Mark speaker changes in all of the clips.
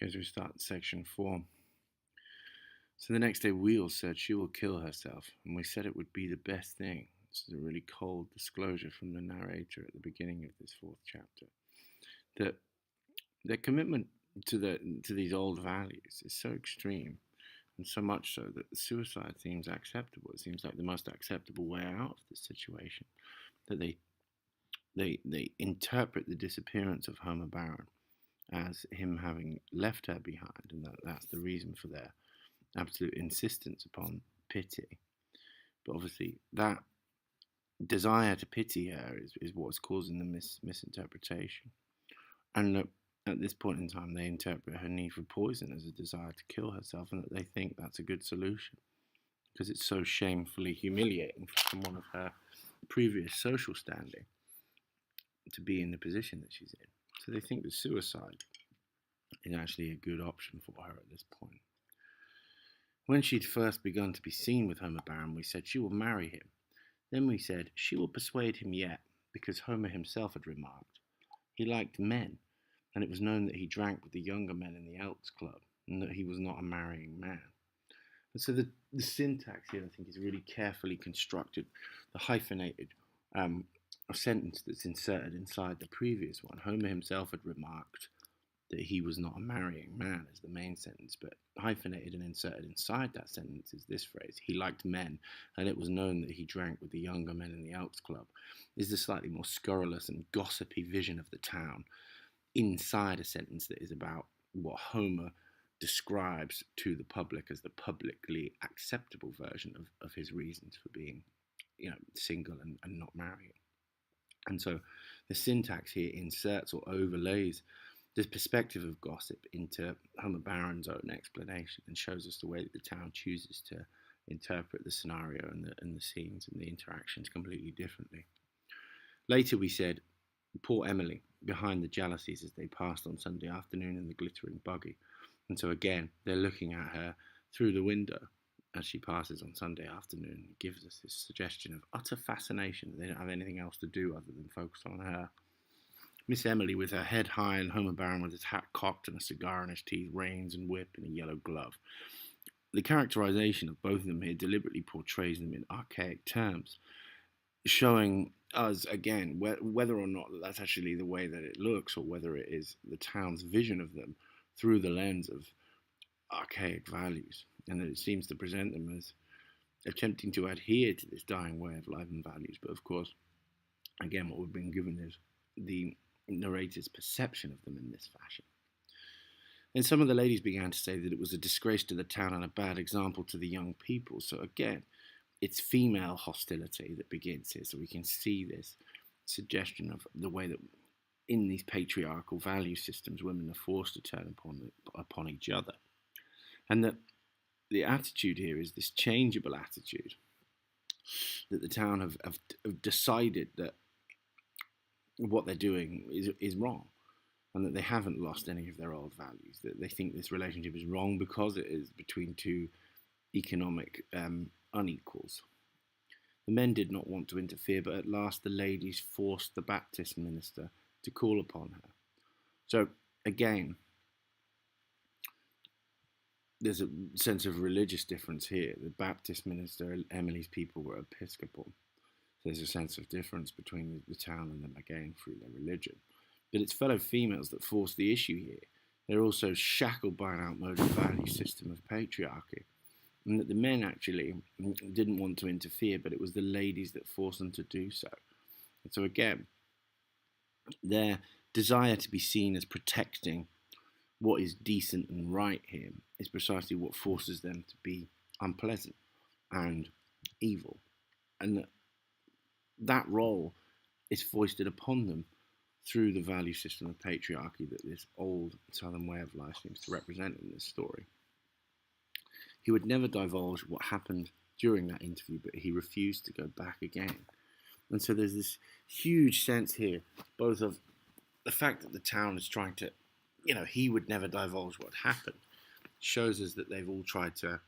Speaker 1: As we start section 4. So the next day we all said she will kill herself, and we said it would be the best thing. This is a really cold disclosure from the narrator at the beginning of this 4th chapter. That their commitment to these old values is so extreme, and so much so that suicide seems acceptable. It seems like the most acceptable way out of this situation. That they interpret the disappearance of Homer Baron as him having left her behind, and that's the reason for their absolute insistence upon pity. But obviously, that desire to pity her is what's causing the misinterpretation. And that at this point in time, they interpret her need for poison as a desire to kill herself, and that they think that's a good solution because it's so shamefully humiliating for someone of her previous social standing to be in the position that she's in. So they think that suicide is actually a good option for her at this point. When she'd first begun to be seen with Homer Baron, we said she will marry him. Then we said she will persuade him yet, because Homer himself had remarked he liked men, and it was known that he drank with the younger men in the Elks Club, and that he was not a marrying man. And so the syntax here, I think, is really carefully constructed. The hyphenated sentence that's inserted inside the previous one. Homer himself had remarked that he was not a marrying man as the main sentence, but hyphenated and inserted inside that sentence is this phrase: he liked men, and it was known that he drank with the younger men in the Elks Club. Is the slightly more scurrilous and gossipy vision of the town inside a sentence that is about what Homer describes to the public as the publicly acceptable version of his reasons for being, single and not marrying. And so the syntax here inserts or overlays this perspective of gossip into Homer Baron's own explanation and shows us the way that the town chooses to interpret the scenario and the scenes and the interactions completely differently. Later we said, poor Emily, behind the jealousies as they passed on Sunday afternoon in the glittering buggy. And so again, they're looking at her through the window as she passes on Sunday afternoon. It gives us this suggestion of utter fascination. They don't have anything else to do other than focus on her. Miss Emily, with her head high, and Homer Baron with his hat cocked and a cigar in his teeth, reins and whip and a yellow glove. The characterization of both of them here deliberately portrays them in archaic terms, showing us, again, whether or not that's actually the way that it looks, or whether it is the town's vision of them through the lens of archaic values, and that it seems to present them as attempting to adhere to this dying way of life and values. But of course, again, what we've been given is the narrator's perception of them in this fashion. And some of the ladies began to say that it was a disgrace to the town and a bad example to the young people. So again, it's female hostility that begins here. So we can see this suggestion of the way that in these patriarchal value systems, women are forced to turn upon each other. And that the attitude here is this changeable attitude that the town have decided that what they're doing is wrong, and that they haven't lost any of their old values, that they think this relationship is wrong because it is between two economic unequals. The men did not want to interfere, but at last the ladies forced the Baptist minister to call upon her. So again, there's a sense of religious difference here. The Baptist minister, Emily's people, were Episcopal. There's a sense of difference between the town and them, again, through their religion. But it's fellow females that force the issue here. They're also shackled by an outmoded value system of patriarchy. And that the men actually didn't want to interfere, but it was the ladies that forced them to do so. And so again, their desire to be seen as protecting what is decent and right here is precisely what forces them to be unpleasant and evil. And that role is foisted upon them through the value system of patriarchy that this old southern way of life seems to represent in this story. He would never divulge what happened during that interview, but he refused to go back again. And so there's this huge sense here, both of the fact that the town is trying to, he would never divulge what happened, shows us that they've all tried to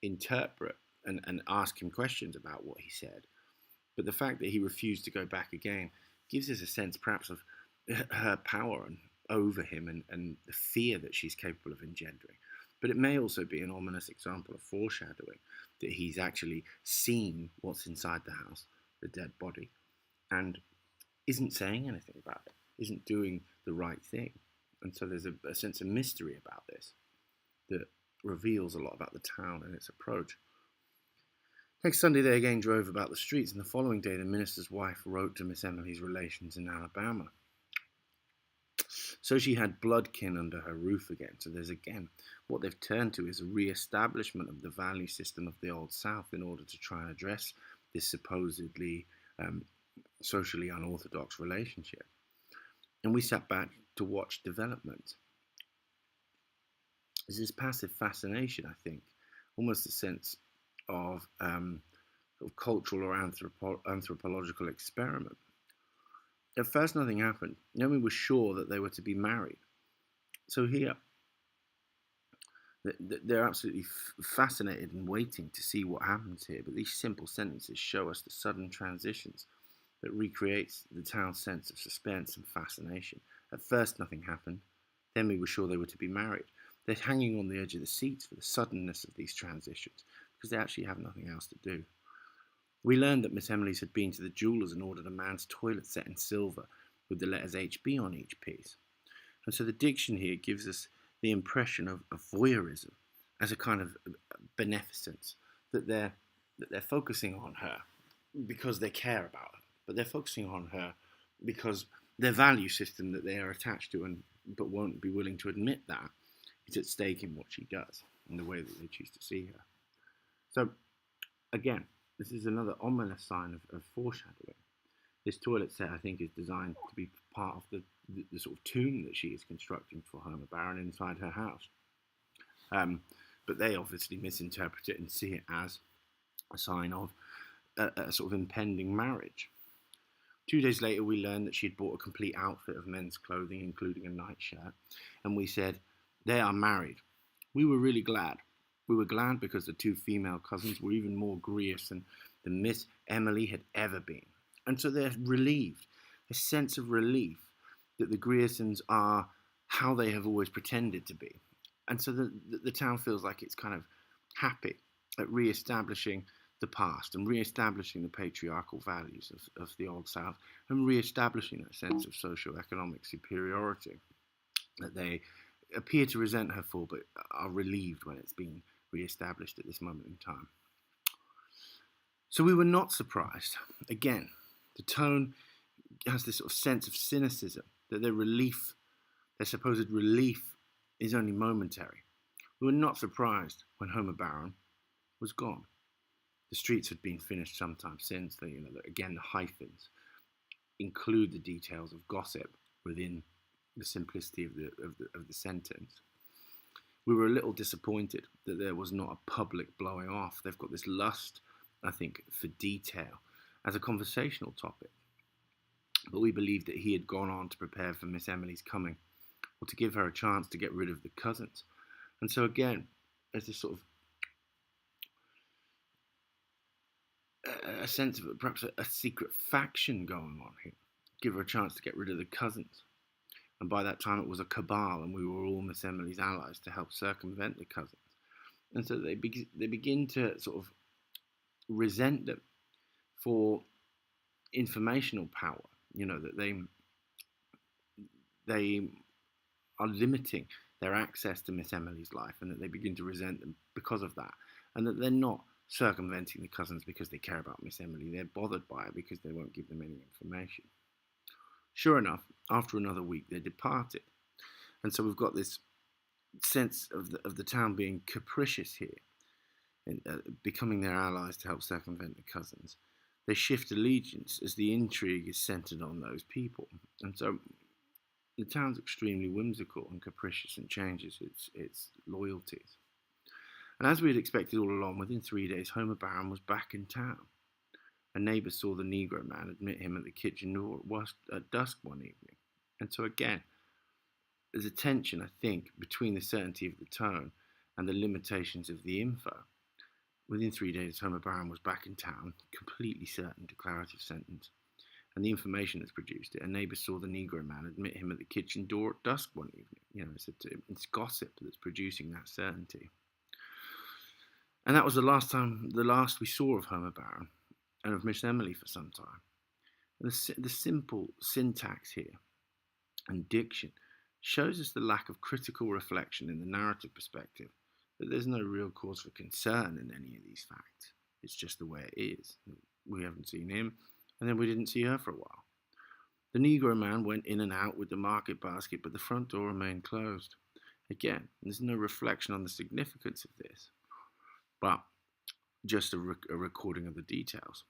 Speaker 1: interpret and ask him questions about what he said. But the fact that he refused to go back again gives us a sense perhaps of her power over him and the fear that she's capable of engendering. But it may also be an ominous example of foreshadowing, that he's actually seen what's inside the house, the dead body, and isn't saying anything about it, isn't doing the right thing. And so there's a sense of mystery about this that reveals a lot about the town and its approach. Next Sunday, they again drove about the streets, and the following day, the minister's wife wrote to Miss Emily's relations in Alabama. So she had bloodkin under her roof again. So there's again, what they've turned to is a re-establishment of the value system of the Old South in order to try and address this supposedly socially unorthodox relationship. And we sat back to watch development. There's this passive fascination, I think, almost a sense of sort of cultural or anthropological experiment. At first, nothing happened. Naomi was sure that they were to be married. So here, they're absolutely fascinated and waiting to see what happens here. But these simple sentences show us the sudden transitions that recreates the town's sense of suspense and fascination. At first, nothing happened. Then we were sure they were to be married. They're hanging on the edge of the seats for the suddenness of these transitions, because they actually have nothing else to do. We learned that Miss Emily's had been to the jeweller's and ordered a man's toilet set in silver with the letters HB on each piece. And so the diction here gives us the impression of voyeurism as a kind of beneficence, that they're focusing on her because they care about her, but they're focusing on her because their value system that they are attached to but won't be willing to admit that is at stake in what she does and the way that they choose to see her. So again, this is another ominous sign of foreshadowing. This toilet set, I think, is designed to be part of the sort of tomb that she is constructing for Homer Baron inside her house. But they obviously misinterpret it and see it as a sign of a sort of impending marriage. 2 days later, we learned that she'd bought a complete outfit of men's clothing, including a nightshirt, and we said, they are married. We were really glad. We were glad because the two female cousins were even more grievous than Miss Emily had ever been. And so they're relieved, a sense of relief that the Griersons are how they have always pretended to be. And so the town feels like it's kind of happy at re-establishing the past and re-establishing the patriarchal values of the Old South and re-establishing that sense of socio-economic superiority that they appear to resent her for, but are relieved when it's been re-established at this moment in time. So we were not surprised. Again, the tone has this sort of sense of cynicism, that their supposed relief is only momentary. We were not surprised when Homer Baron was gone. The streets had been finished sometime since. Again, the hyphens include the details of gossip within the simplicity of the sentence. We were a little disappointed that there was not a public blowing off. They've got this lust, I think, for detail as a conversational topic. But we believed that he had gone on to prepare for Miss Emily's coming, or to give her a chance to get rid of the cousins. And so again, there's this sort of a sense of perhaps a secret faction going on here. Give her a chance to get rid of the cousins. And by that time it was a cabal, and we were all Miss Emily's allies to help circumvent the cousins. And so they begin to sort of resent them for informational power, that they are limiting their access to Miss Emily's life, and that they begin to resent them because of that, and that they're not circumventing the cousins because they care about Miss Emily. They're bothered by it because they won't give them any information. Sure enough, after another week, they departed. And so we've got this sense of the town being capricious here, and becoming their allies to help circumvent the cousins. They shift allegiance as the intrigue is centered on those people. And so the town's extremely whimsical and capricious and changes its loyalties. And as we had expected all along, within 3 days, Homer Baron was back in town. A neighbour saw the Negro man admit him at the kitchen door at dusk one evening. And so again, there's a tension, I think, between the certainty of the tone and the limitations of the info. Within 3 days, Homer Baron was back in town, completely certain, declarative sentence. and the information that's produced it. A neighbour saw the Negro man admit him at the kitchen door at dusk one evening. It's gossip that's producing that certainty. And that was the last we saw of Homer Barron and of Miss Emily for some time. And the simple syntax here and diction shows us the lack of critical reflection in the narrative perspective, that there's no real cause for concern in any of these facts. It's just the way it is. We haven't seen him, and then we didn't see her for a while. The Negro man went in and out with the market basket, but the front door remained closed. Again, there's no reflection on the significance of this, but just a recording of the details.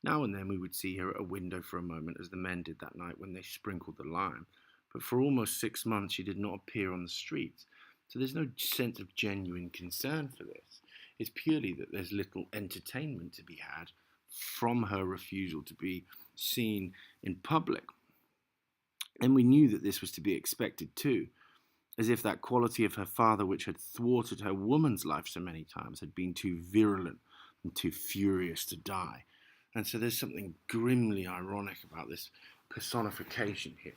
Speaker 1: Now and then we would see her at a window for a moment, as the men did that night when they sprinkled the lime, but for almost 6 months she did not appear on the streets, so there's no sense of genuine concern for this. It's purely that there's little entertainment to be had from her refusal to be seen in public. And we knew that this was to be expected too, as if that quality of her father which had thwarted her woman's life so many times had been too virulent and too furious to die. And so there's something grimly ironic about this personification here,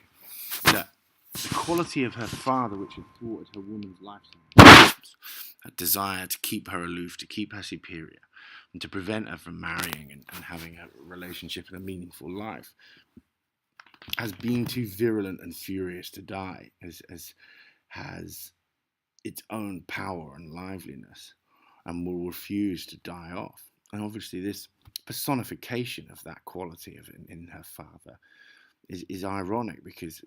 Speaker 1: that the quality of her father which had thwarted her woman's life so many times, that desire to keep her aloof, to keep her superior, and to prevent her from marrying and having a relationship and a meaningful life, has been too virulent and furious to die, has its own power and liveliness, and will refuse to die off. And obviously this personification of that quality in her father is ironic, because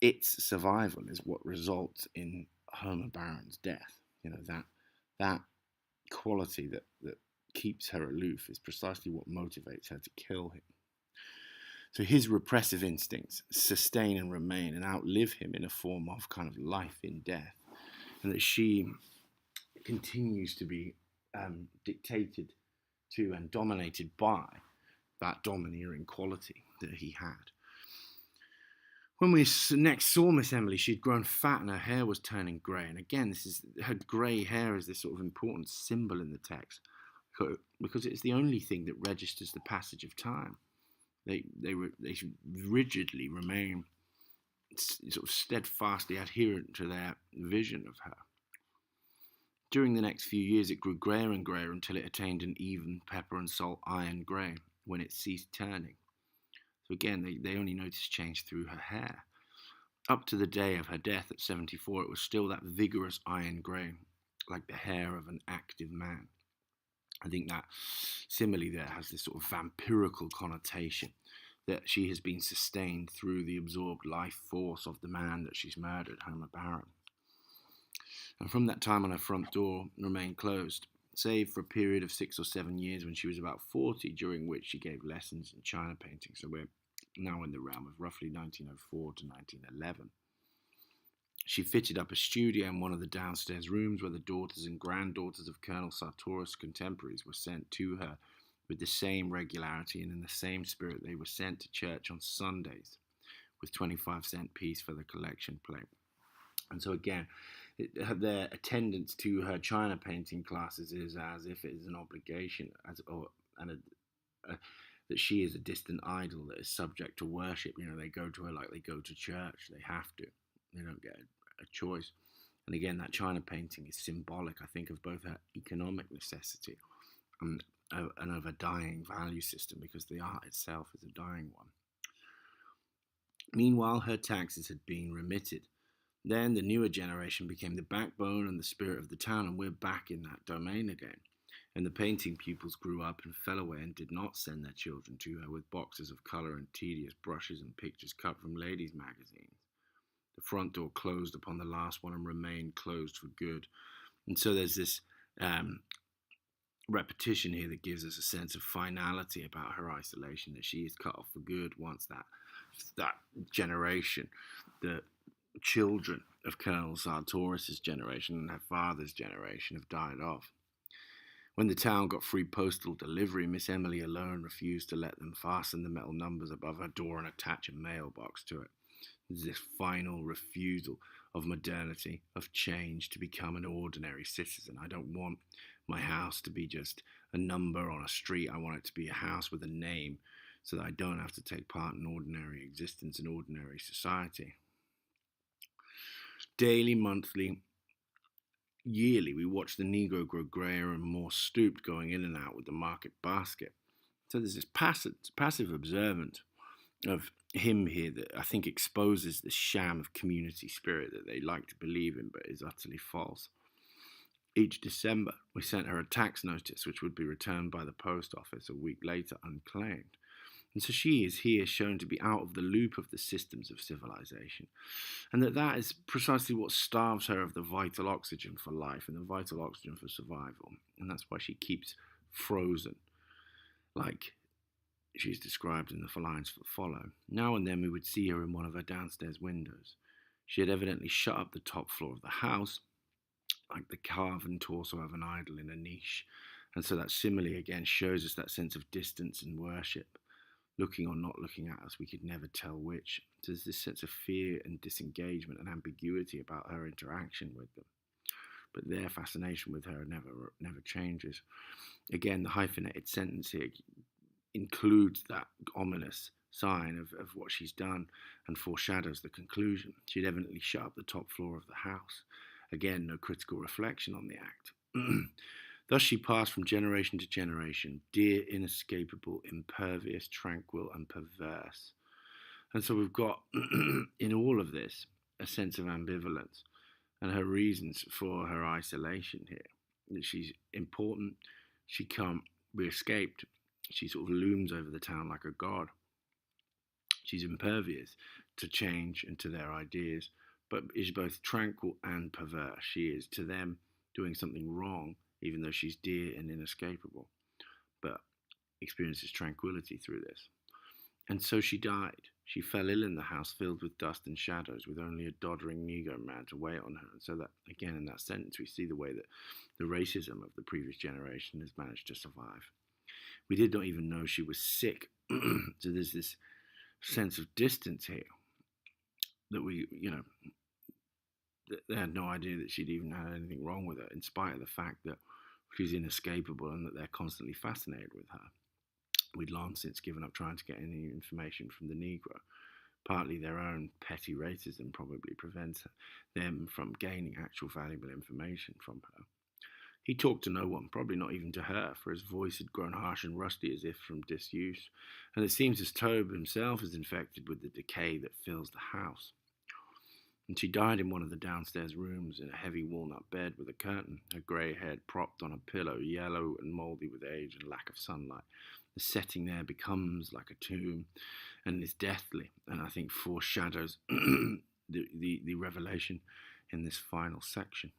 Speaker 1: its survival is what results in Homer Barron's death. That quality that keeps her aloof is precisely what motivates her to kill him. So his repressive instincts sustain and remain and outlive him in a form of kind of life in death, and that she continues to be dictated to and dominated by that domineering quality that he had. When we next saw Miss Emily, she'd grown fat and her hair was turning grey. And again, her grey hair is this sort of important symbol in the text, because it's the only thing that registers the passage of time. They rigidly remain sort of steadfastly adherent to their vision of her. During the next few years, it grew greyer and greyer until it attained an even pepper and salt iron grey, when it ceased turning. So again, they only noticed change through her hair. Up to the day of her death at 74, it was still that vigorous iron grey, like the hair of an active man. I think that simile there has this sort of vampirical connotation, that she has been sustained through the absorbed life force of the man that she's murdered, Homer Barron. And from that time on, her front door remained closed, save for a period of 6 or 7 years when she was about 40, during which she gave lessons in china painting. So we're now in the realm of roughly 1904 to 1911. She fitted up a studio in one of the downstairs rooms, where the daughters and granddaughters of Colonel Sartoris' contemporaries were sent to her with the same regularity and in the same spirit they were sent to church on Sundays, with 25-cent piece for the collection plate. And so again, their attendance to her china painting classes is as if it is an obligation, that she is a distant idol that is subject to worship. They go to her like they go to church. They have to. They don't get a choice. And again, that china painting is symbolic, I think, of both her economic necessity and of a dying value system, because the art itself is a dying one. Meanwhile, her taxes had been remitted. Then the newer generation became the backbone and the spirit of the town, and we're back in that domain again. And the painting pupils grew up and fell away and did not send their children to her with boxes of colour and tedious brushes and pictures cut from ladies' magazines. The front door closed upon the last one and remained closed for good. And so there's this repetition here that gives us a sense of finality about her isolation, that she is cut off for good once that generation, the children of Colonel Sartoris' generation and her father's generation, have died off. When the town got free postal delivery, Miss Emily alone refused to let them fasten the metal numbers above her door and attach a mailbox to it. This final refusal of modernity, of change, to become an ordinary citizen. I don't want my house to be just a number on a street. I want it to be a house with a name, so that I don't have to take part in ordinary existence in ordinary society. Daily, monthly, yearly, we watch the Negro grow greyer and more stooped, going in and out with the market basket. So there's this passive observance of him here that I think exposes the sham of community spirit that they like to believe in, but is utterly false. Each December, we sent her a tax notice which would be returned by the post office a week later unclaimed. And so she is here shown to be out of the loop of the systems of civilization. And that is precisely what starves her of the vital oxygen for life and the vital oxygen for survival. And that's why she keeps frozen, like she's described in the lines that follow. Now and then we would see her in one of her downstairs windows. She had evidently shut up the top floor of the house, like the carven torso of an idol in a niche. And so that simile again shows us that sense of distance and worship. Looking or not looking at us, we could never tell which. There's this sense of fear and disengagement and ambiguity about her interaction with them. But their fascination with her never changes. Again, the hyphenated sentence here includes that ominous sign of what she's done and foreshadows the conclusion. She'd evidently shut up the top floor of the house. Again, no critical reflection on the act. Thus she passed from generation to generation, dear, inescapable, impervious, tranquil, and perverse. And so we've got, in all of this, a sense of ambivalence and her reasons for her isolation here. That she's important, she can't be escaped. She sort of looms over the town like a god. She's impervious to change and to their ideas, but is both tranquil and perverse. She is, to them, doing something wrong, even though she's dear and inescapable, but experiences tranquility through this. And so she died. She fell ill in the house filled with dust and shadows, with only a doddering Negro man to wait on her. And so that, again, in that sentence, we see the way that the racism of the previous generation has managed to survive. We did not even know she was sick. So there's this sense of distance here that they had no idea that she'd even had anything wrong with her, in spite of the fact that she's inescapable and that they're constantly fascinated with her. We'd long since given up trying to get any information from the Negro. Partly their own petty racism probably prevents them from gaining actual valuable information from her. He talked to no one, probably not even to her, for his voice had grown harsh and rusty as if from disuse, and it seems as Tobe himself is infected with the decay that fills the house. And she died in one of the downstairs rooms in a heavy walnut bed with a curtain, her grey head propped on a pillow, yellow and mouldy with age and lack of sunlight. The setting there becomes like a tomb and is deathly, and I think foreshadows the revelation in this final section.